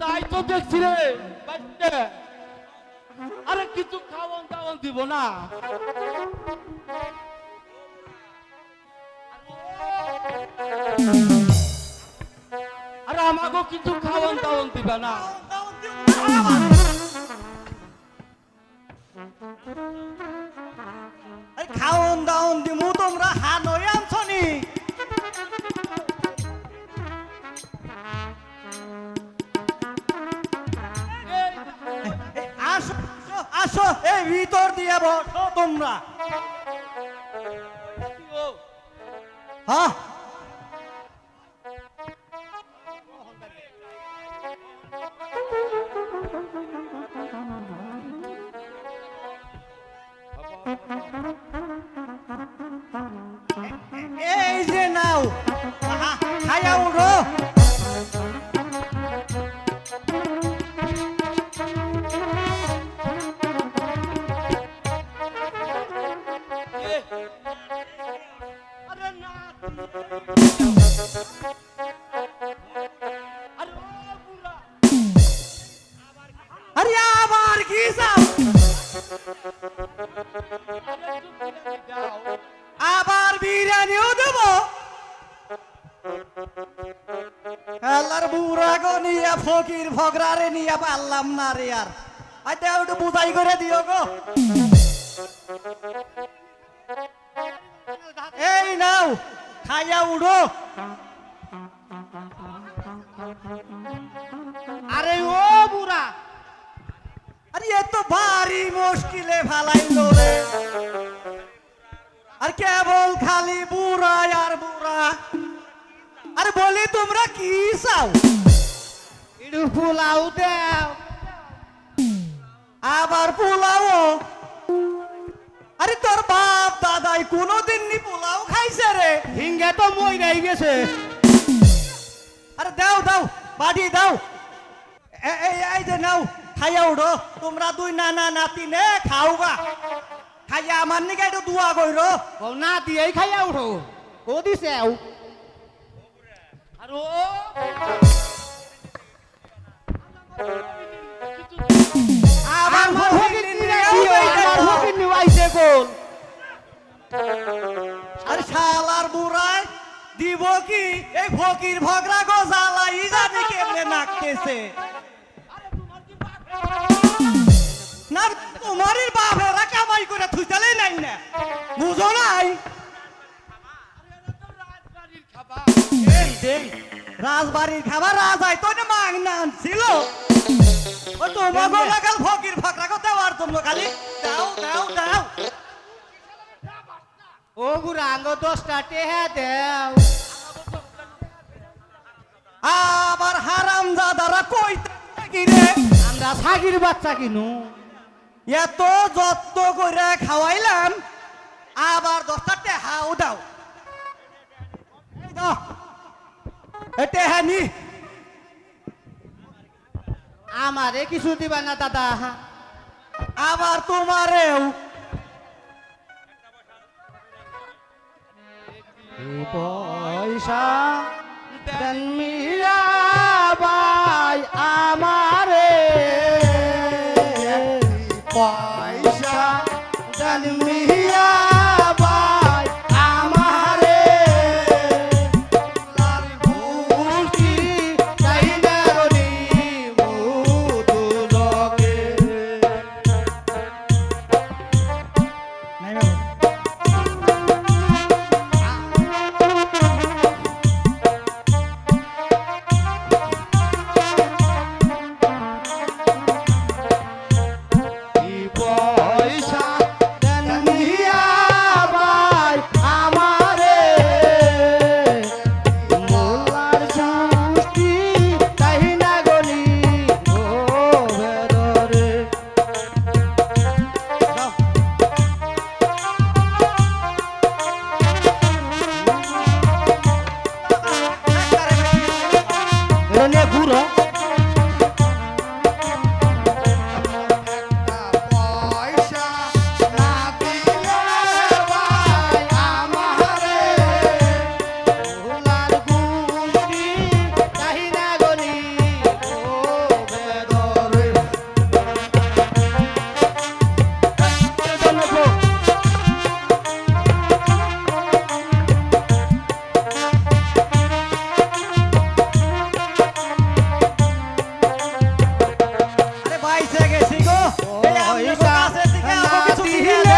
তাই তো দেখছি রে আরে কিছু খাওয়ান দাওয়ান দিব না আরে আমাকেও কিছু খাওয়ান দাওয়ান দিবা না খাওন দাওন দিমু তোমরা হানই আনছনি আসো আসো এই ভিতর দিয়ে বসো তোমরা হ্যাঁ এই যে নাও খাইয়া উঠো আরে না আরে বুড়া আরে আবার কি চাও আবার বিরিয়ানিও দেব আল্লাহর বুড়া গো নিয়া ফকির ফকরারে নিয়া পারলাম না রে আর আইতে একটু বুঝাই করে দিও গো এই নাও খাইয়া উঠো আরে ও বুড়া আরে এত ভারী মুশকিলে ফালাইলো রে আর কেবল খালি বুড়া আর বুড়া আরে বলি তোমরা কি চাও একটু পোলাও দাও আবার পোলাও আরে তোর বাপ দাদাই কোনোদিন নি পোলাও খাইছে রে হিঙ্গে তো মই নাই গেছে আরে দাও দাও বাড়ি দাও এই যে নাও খাইয়া উঠো তোমরা দুই নানা নাতি নে খাওগা খাইয়া আমার নিকে একটু দুয়া কইরো ও না দিয়েই খাইয়া উঠো ও দিছে আর ও আবার ফকির নিবাইছে কোন আরে শালার বুড়ায় দিব কি এই ফকির ভগরা গো জ্বালাই জানি কেমনে নাকতেছে না তোমারই বাপেরা কামাই করে থুইতালে নাই না বুঝো নাই রাজবাড়ির খাবার রাজাই তো না মাংনা আনছিল ও তোমাকে লাগাল ফকির ফকরাকে দেওয়ার জন্য খালি দাও দাও দাও ও গুরাঙ্গ 10টা টেহা দেও আবার হারামজাদারা কই কি রে আমরা ছাগির বাচ্চা কিনু এত যত্ন করে খাওয়াইলাম আবার 10টা টেহাও দাও এই দাও এতে হানি আমারে কিছু দিবা না দাদা আবার তোমারেও পয়সা দেন মিয়া ভাই আমারে পয়সা দেন মিয়া ভাই আমারে লাল ভুটি চাই না রে মুদু লগে নাই বাবা। পয়সা দেন মিয়া ভাই আমারে মোল্লার সৃষ্টি তাই না গলি ও ভেদরে দাও। এটা নিয়ে ঘুরো পয়সা না দিলে ভাই আমারে মোল্লার গুষ্টি তাই না গলি ও ভেদরে আরে বাইসে গেছি গো এই আমনে পয়সা কাছে থেকে না আমাকে কিছু দিলে দিলে